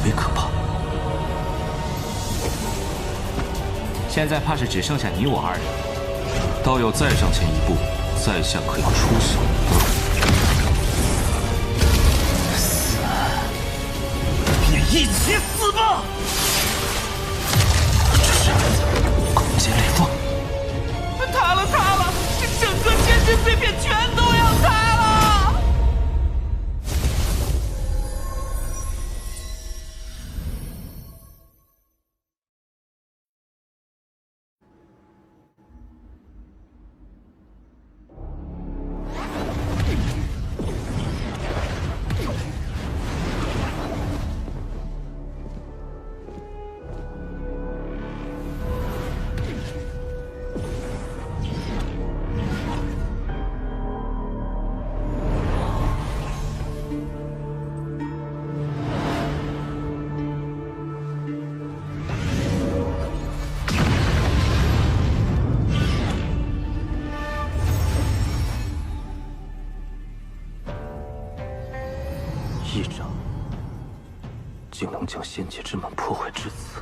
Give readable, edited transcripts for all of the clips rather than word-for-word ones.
为可怕。现在怕是只剩下你我二人。道友再上前一步，在下可要出手了。死，便一起死吧！这是攻坚裂缝。塌了！这整个仙界碎片全都要塌了！一掌竟能将仙界之门破坏至此，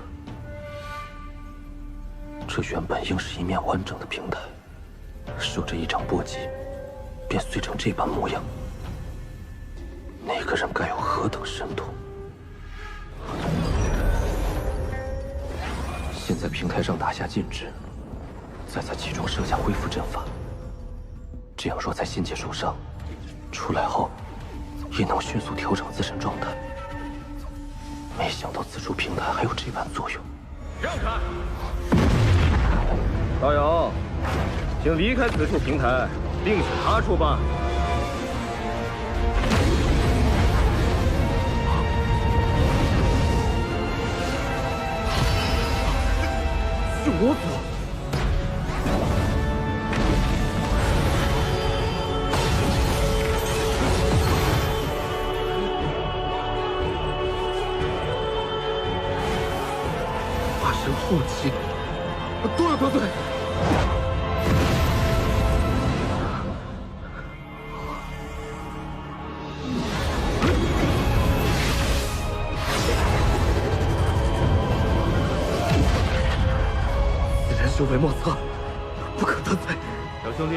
这原本应是一面完整的平台，受这一掌波及，便碎成这般模样。那个人该有何等神通？先在平台上打下禁制，再在其中设下恢复阵法，这样若在仙界受伤，出来后也能迅速调整自身状态。没想到此处平台还有这般作用。让开！道友，请离开此处平台，另选他处吧。我走。化神后期，对。此人修为莫测，不可得罪。小兄弟，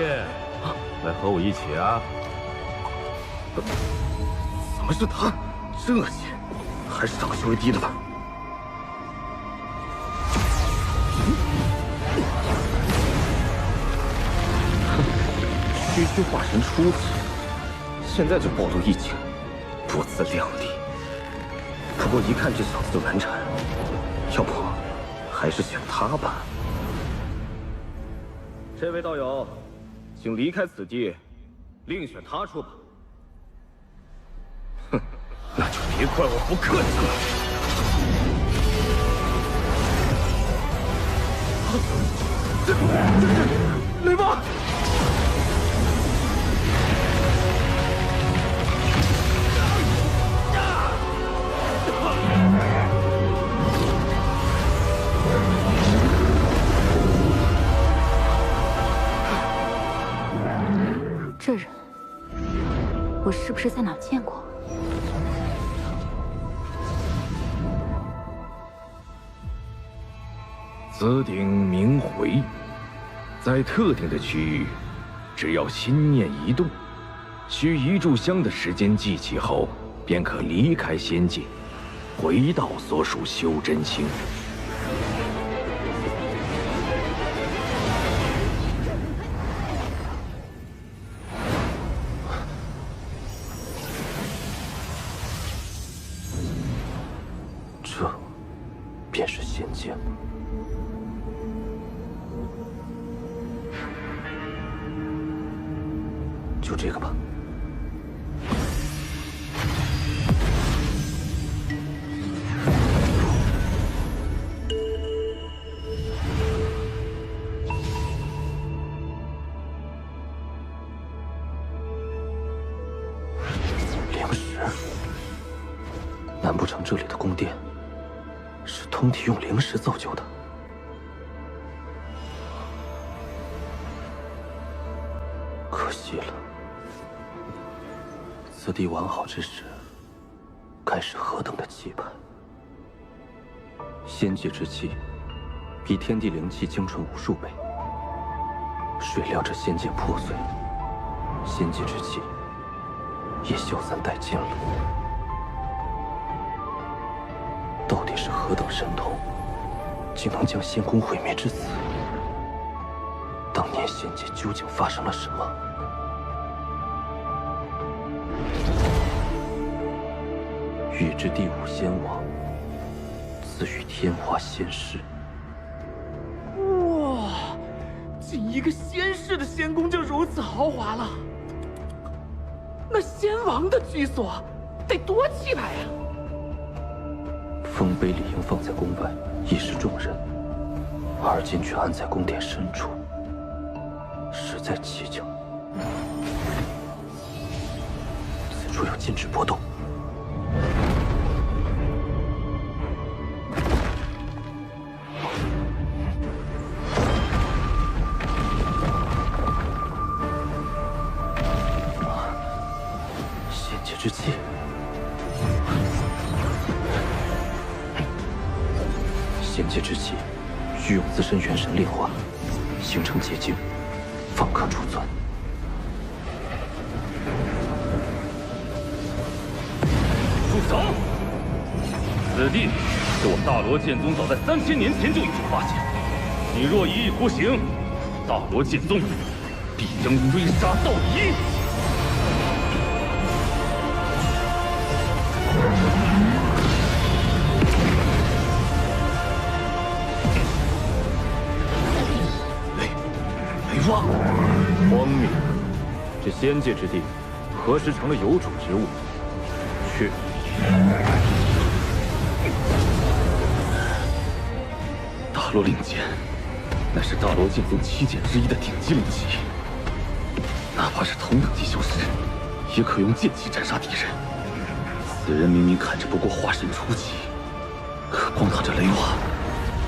来和我一起啊！怎么是他？这些还是长修为低的吧？区区化神初期，现在就暴露异境，不自量力。不过一看这小子就难缠，要不还是选他吧。这位道友，请离开此地，另选他处吧。哼，那就别怪我不客气了。雷霸！这人，我是不是在哪儿见过？此鼎名回，在特定的区域，只要心念一动，需一炷香的时间记起后，便可离开仙界，回到所属修真星。这便是仙界吗？就这个吧。灵石，难不成这里的宫殿是通体用灵石造就的？可惜了，此地完好之时，该是何等的气派！仙界之气比天地灵气精纯无数倍，谁料这仙界破碎，仙界之气也消散殆尽了。到底是何等神通，竟能将仙宫毁灭至此？当年仙界究竟发生了什么？欲知第五仙王，自与天华仙师。哇，仅一个仙室的仙宫就如此豪华了，那仙王的居所得多气派呀！丰碑理应放在宫外，以示众人，而今却安在宫殿深处，实在蹊跷。此处有禁止波动。仙界之气。仙界之气需用自身元神炼化，形成结晶，方可储存。住手！此地是我大罗剑宗早在3000年前就已经发现，你若一意孤行，大罗剑宗必将追杀到底。荒谬！这仙界之地，何时成了有主之物？去！大罗令剑，乃是大罗剑宗7剑之一的顶级灵器，哪怕是同等级修士，也可用剑气斩杀敌人。此人明明看着不过化神初期，可光他这雷瓦，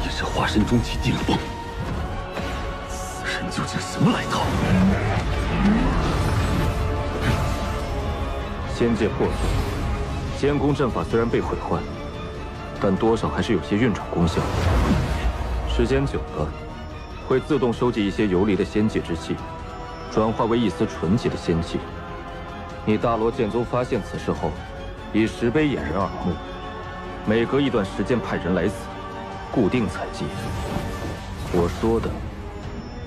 也是化神中期顶峰。究竟什么来头？仙界破碎，仙宫阵法虽然被毁坏，但多少还是有些运转功效。时间久了，会自动收集一些游离的仙界之气，转化为一丝纯洁的仙气。你大罗剑宗发现此事后，以石碑掩人耳目，每隔一段时间派人来此，固定采集。我说的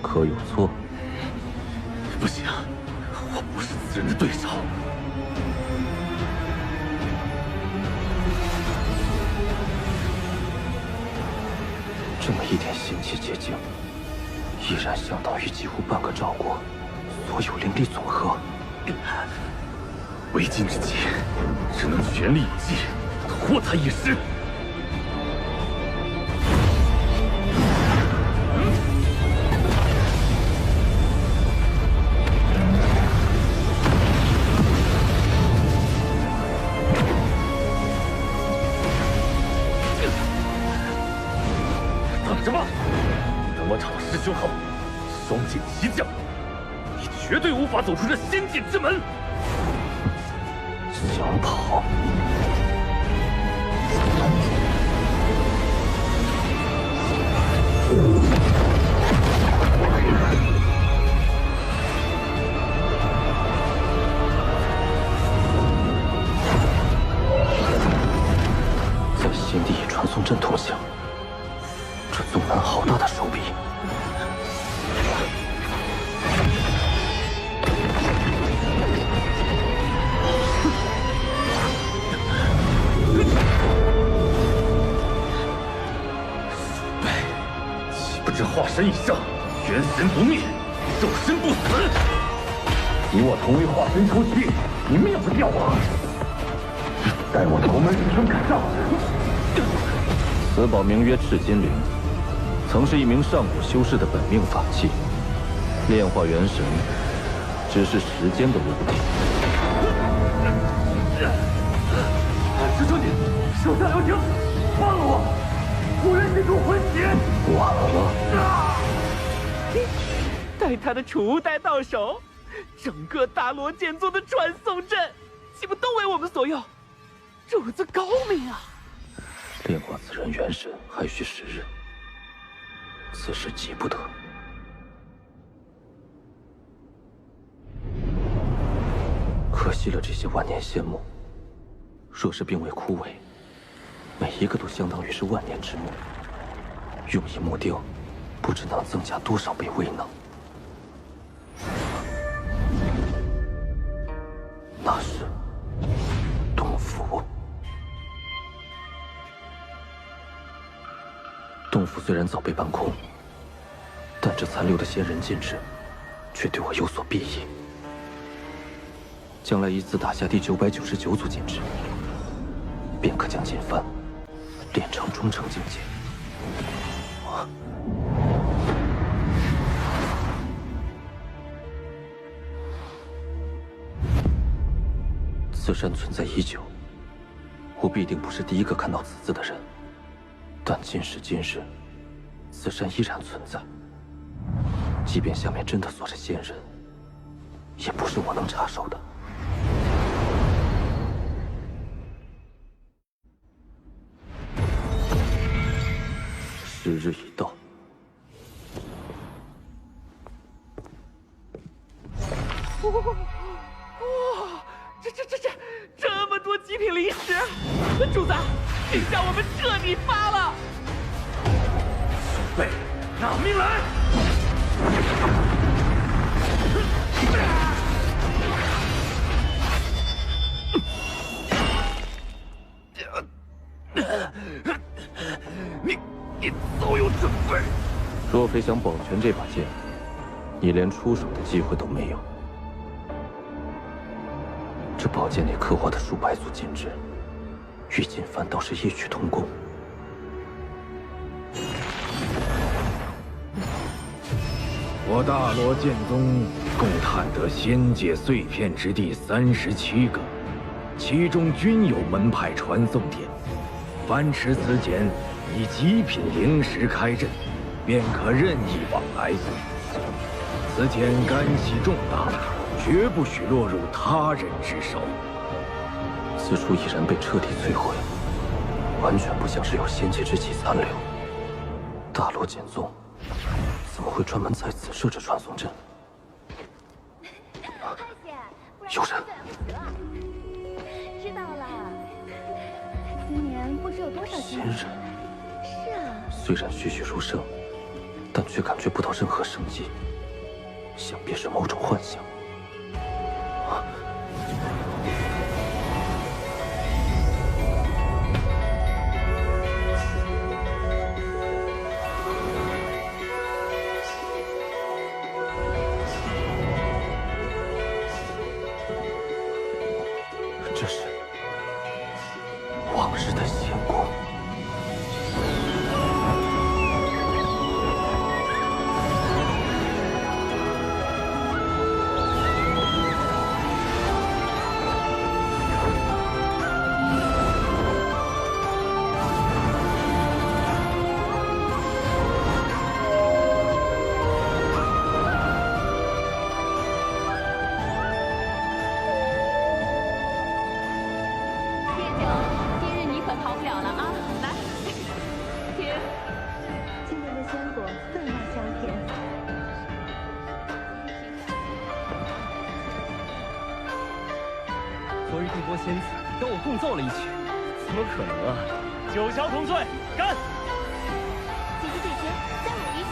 可有错？不行，我不是此人的对手。这么一点仙气结晶，依然相当于几乎半个赵国所有灵力总和。为今之计，只能全力以赴，拖他一时。兄后，双剑齐降，你绝对无法走出这仙界之门。想跑？在仙地以传送阵通行，这宗门好大的手笔！这化神以上，元神不灭，肉身不死。你我同为化神初期，你灭不掉我。待我头门之声赶上。此宝名曰赤金灵，曾是一名上古修士的本命法器，炼化元神只是时间的问题。师兄弟，手下留情，放了我！无人之中混血。晚了。待他的储物袋到手，整个大罗剑宗的传送阵，岂不都为我们所用？主子高明啊！炼化此人元神还需时日，此事急不得。可惜了这些万年仙木，若是并未枯萎，每一个都相当于是万年之木，用以木雕，不知能增加多少倍威能。那是洞府。洞府虽然早被搬空，但这残留的仙人禁制，却对我有所裨益。将来依次打下第999组禁制，便可将锦幡炼成中乘境界。此山存在已久，我必定不是第一个看到此字的人。但今时今日，此山依然存在。即便下面真的锁着仙人，也不是我能插手的。时日已到。哇，这么多极品灵石，主子，这下我们彻底发了！备，拿命来！你早有准备。若非想保全这把剑，你连出手的机会都没有。这宝剑里刻画的数百组禁制，与锦幡倒是异曲同工。我大罗剑宗共探得仙界碎片之地37个，其中均有门派传送点。凡持此剑，以极品灵石开阵，便可任意往来。此剑干系重大，绝不许落入他人之手。此处已然被彻底摧毁，完全不像是有仙界之气残留。大罗剑宗怎么会专门在此设置传送阵？有人！知道了。今年不知有多少仙人。是啊。虽然栩栩如生，但却感觉不到任何生机，想必是某种幻象。这是往日的仙宫。昨日地波仙子跟我共奏了一曲，怎么可能啊！九霄同醉，干！姐姐，再舞一曲。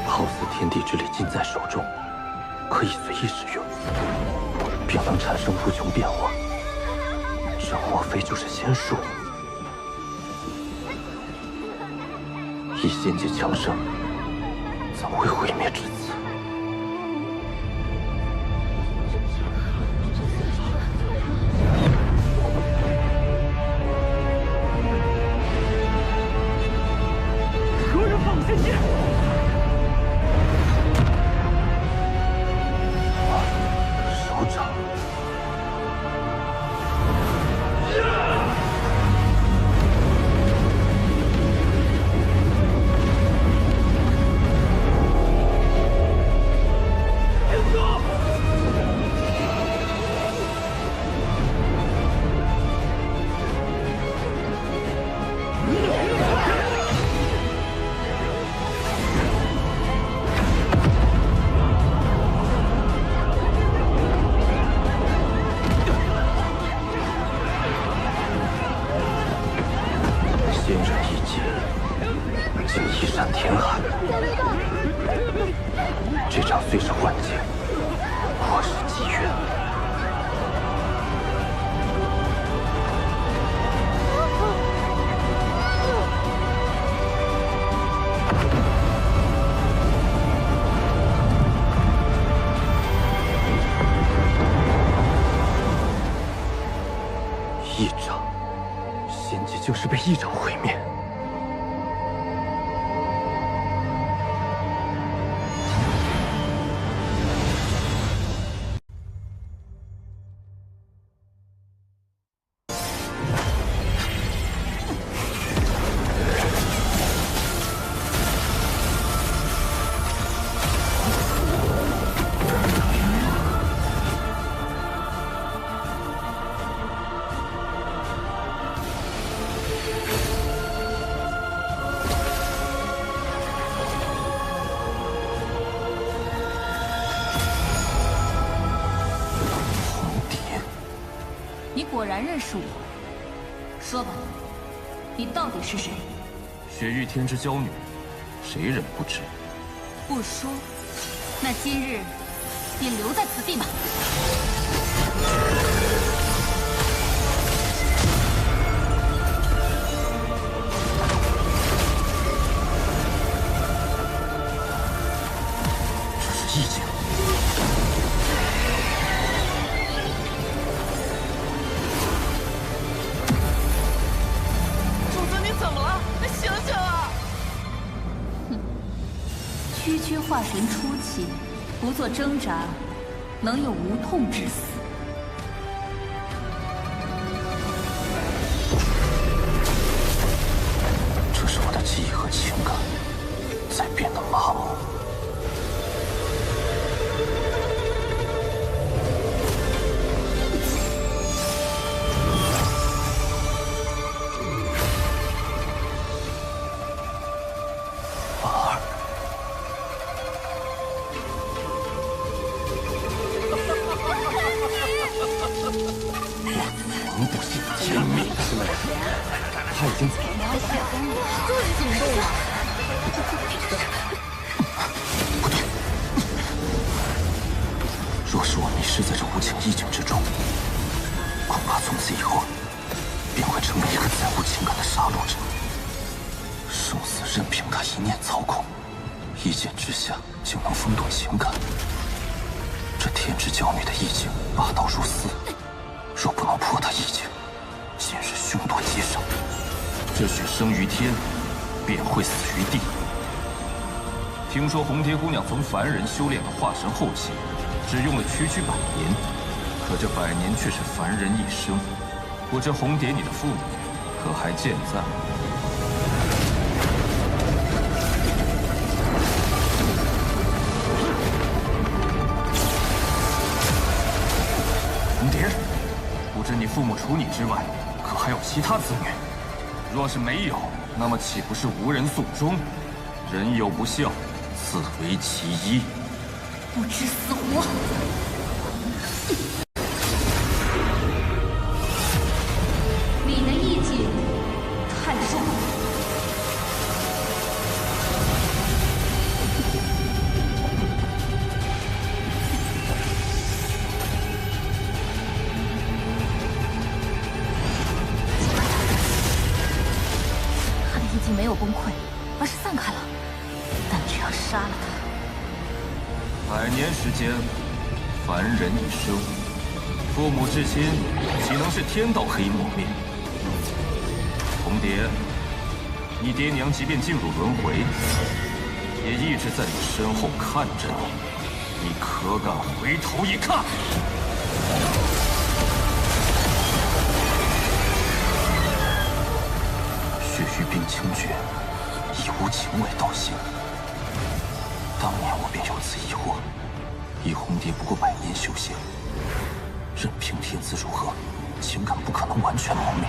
好似天地之力尽在手中，可以随意使用，并能产生无穷变化。这莫非就是仙术？以仙界强盛，怎会毁灭至此？何人放仙剑？手掌。契约。一掌，仙界就是被一掌毁灭。你果然认识我，说吧，你到底是谁？雪域天之娇女，谁人不知？不说，那今日便留在此地吧。这是意境。区区化神初期，不做挣扎，能有无痛之死？这是我的记忆和情感在变得麻木。他已经走了。就是行动了。不对，若是我迷失在这无情意境之中，恐怕从此以后便会成为一个再无情感的杀戮者。生死任凭他一念操控，一剑之下就能风动情感。这天之娇女的意境霸道如斯，若不能破她意境，今日凶多吉少。这许生于天，便会死于地。听说红蝶姑娘从凡人修炼到化神后期，只用了区区100年，可这100年却是凡人一生。我这红蝶你的父母，可还健在？红蝶，不知你父母除你之外，可还有其他子女？若是没有，那么岂不是无人送终？人有不孝，此为其一。不知死活！你的意境太弱。他的意境没有崩溃，而是散开了。但只要杀了他100年时间，凡人一生，父母至亲岂能是天道黑抹灭？红蝶，你爹娘即便进入轮回，也一直在你身后看着你，你可敢回头一看？血域冰清诀，以无情为道性。当年我便有此疑惑，以红蝶不过100年修仙，任凭天资如何，情感不可能完全磨灭。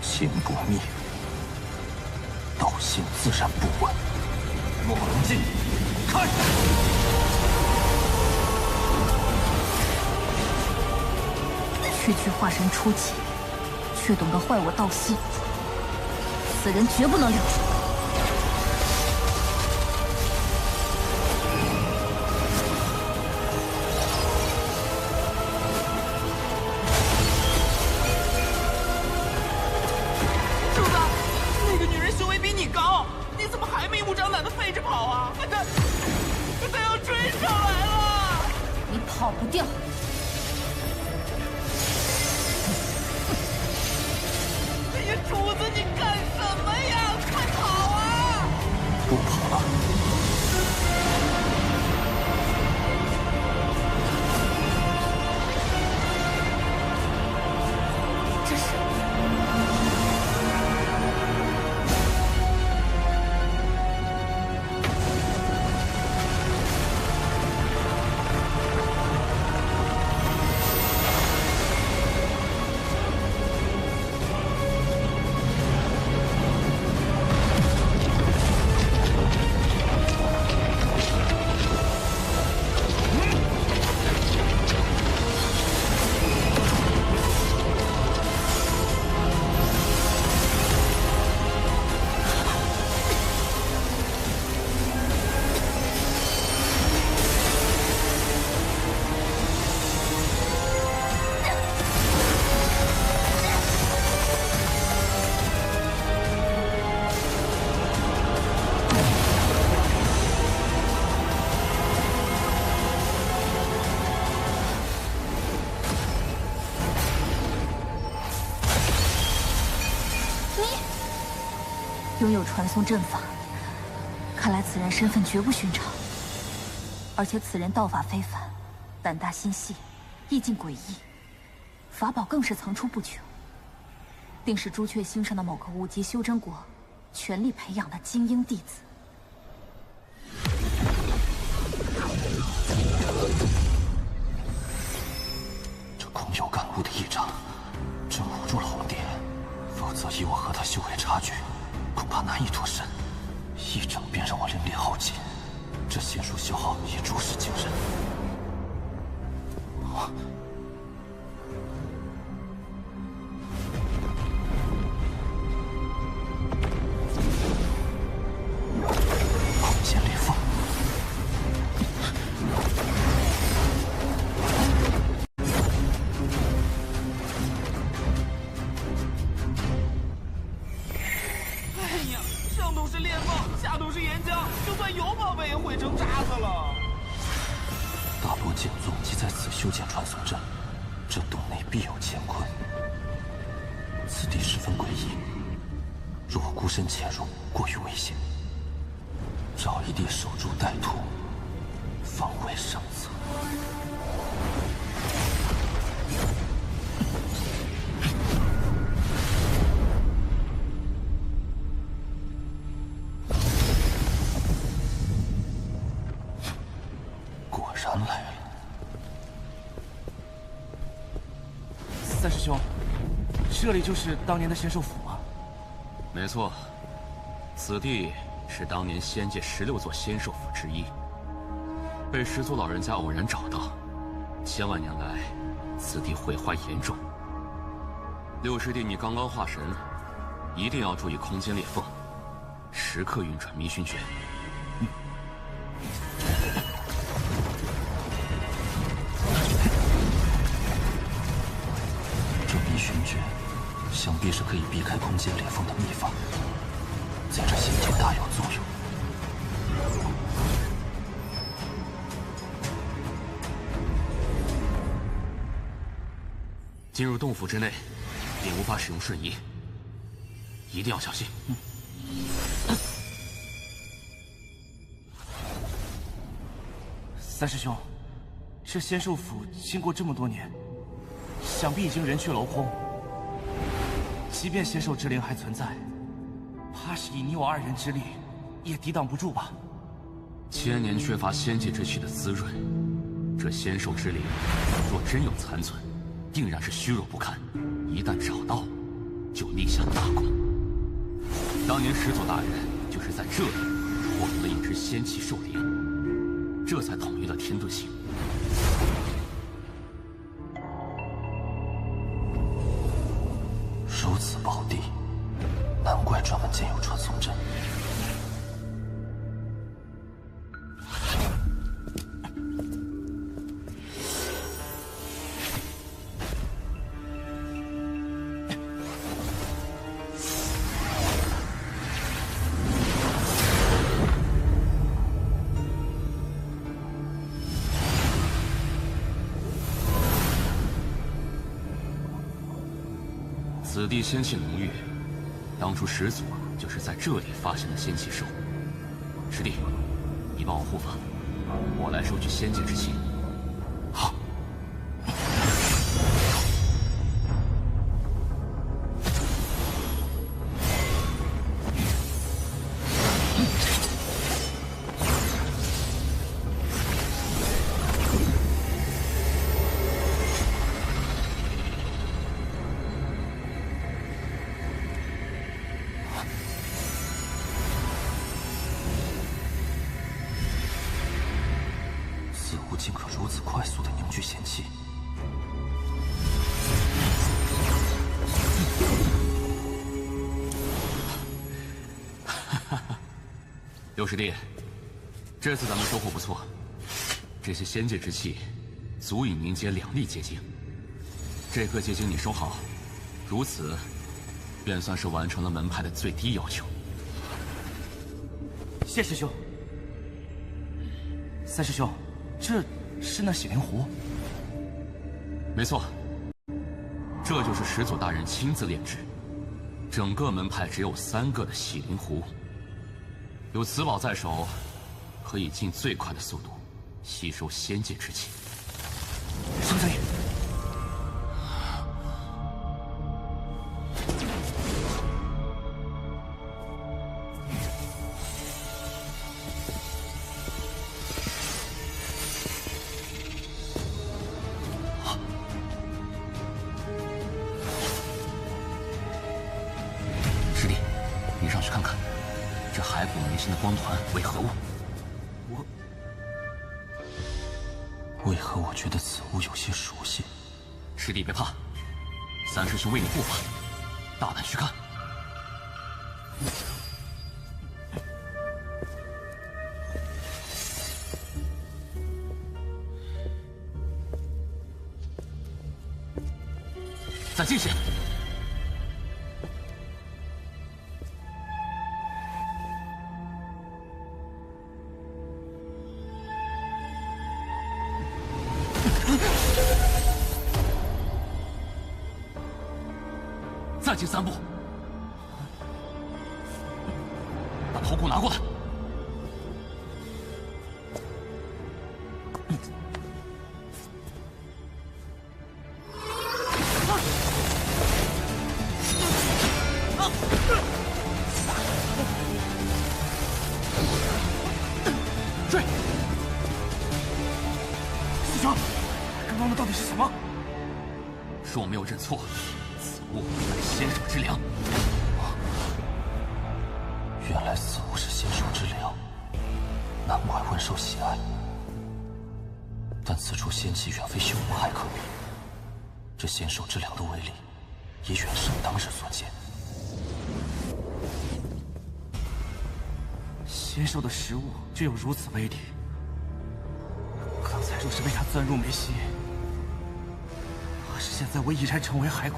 情不灭，道性自然不稳。莫能进，看！区区化神初期，却懂得坏我道心，此人绝不能留住。跑不掉。哎呀，主子，你干什么呀？快跑啊！不跑了。这是。 拥有传送阵法，看来此人身份绝不寻常。而且此人道法非凡，胆大心细，意境诡异，法宝更是层出不穷，定是朱雀星上的某个5级修真国全力培养的精英弟子。这空有感悟的一掌，真唬住了红蝶，否则以我和他修为差距， 恐怕难以脱身，一掌便让我灵力耗尽，这仙术消耗也着实惊人。空间裂缝，上头是裂缝，下头是岩浆，就算有宝贝也毁成渣子了。大罗剑宗即在此修建传送阵，这洞内必有乾坤。此地十分诡异，若我孤身潜入，过于危险。找一地守株待兔，方为上策。 来了，三师兄，这里就是当年的仙兽府吗？没错，此地是当年仙界16座仙兽府之一，被始祖老人家偶然找到。千万年来，此地毁坏严重。六师弟，你刚刚化神，一定要注意空间裂缝，时刻运转迷熏诀。寻诀，想必是可以避开空间裂缝的秘法，在这仙界大有作用。进入洞府之内，便无法使用瞬移，一定要小心。三师兄，这仙兽府经过这么多年，想必已经人去楼空。即便仙兽之灵还存在，怕是以你我2人之力，也抵挡不住吧？千年缺乏仙界之气的滋润，这仙兽之灵若真有残存，定然是虚弱不堪。一旦找到，就立下大功。当年始祖大人就是在这里获得了一只仙气兽灵，这才统一了天遁星。如此宝地，难怪专门建有传送阵。此地仙气浓郁，当初始祖就是在这里发现的仙气兽。师弟，你帮我护法，我来收取仙界之气。好。竟可如此快速地凝聚仙气。刘师弟，这次咱们收获不错，这些仙界之气足以凝结2粒结晶。这颗结晶你收好，如此便算是完成了门派的最低要求。谢师兄。三师兄，这是那洗灵壶？没错，这就是始祖大人亲自炼制。整个门派只有3个的洗灵壶，有此宝在手，可以尽最快的速度吸收仙界之气。什么声音？师弟，你上去看看，这骸骨眉心的光团为何物？为何我觉得此物有些熟悉？师弟别怕，三师兄为你护法，大胆去看。再近些。再进3步，把头骨拿过来。追！师兄，刚刚的到底是什么？若没有认错，此物乃仙手之粮。原来此物是仙手之粮，难怪温受喜爱。但此处仙气远非修武骇可比，这仙手之粮的威力也远胜当日所见。仙兽的食物就有如此威力，刚才若是被他钻入眉心，怕是现在我已然成为骸骨。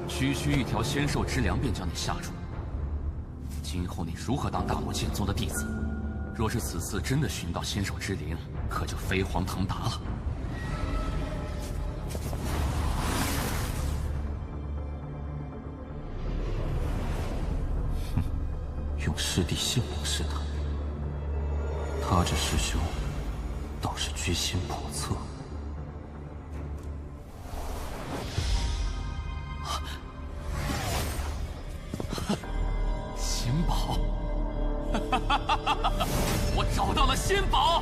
区区一条仙兽之粮便将你吓住，今后你如何当大罗剑宗的弟子？若是此次真的寻到仙兽之灵，可就飞黄腾达了。用师弟性命试他，他这师兄倒是居心叵测。仙宝，我找到了仙宝。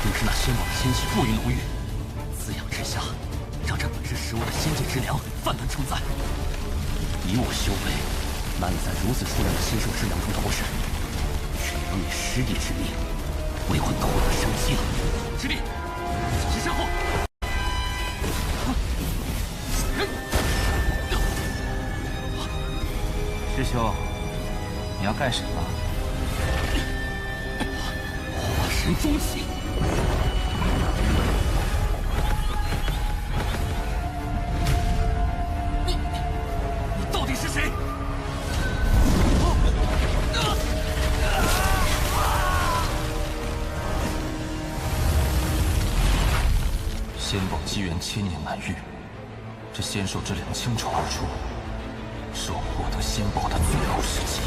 正是那仙宝的仙气过于浓郁，滋养之下，让这本是食物的仙界之粮泛滥称赞。以我修为，难以在如此数量的仙兽之粮中脱身，只能以师弟之命为我夺得生机了。师弟，小心身后！师兄，你要干什么？化神终起。你到底是谁？仙宝机缘千年难遇，这仙兽之粮倾巢而出，是我获得仙宝的最后时机。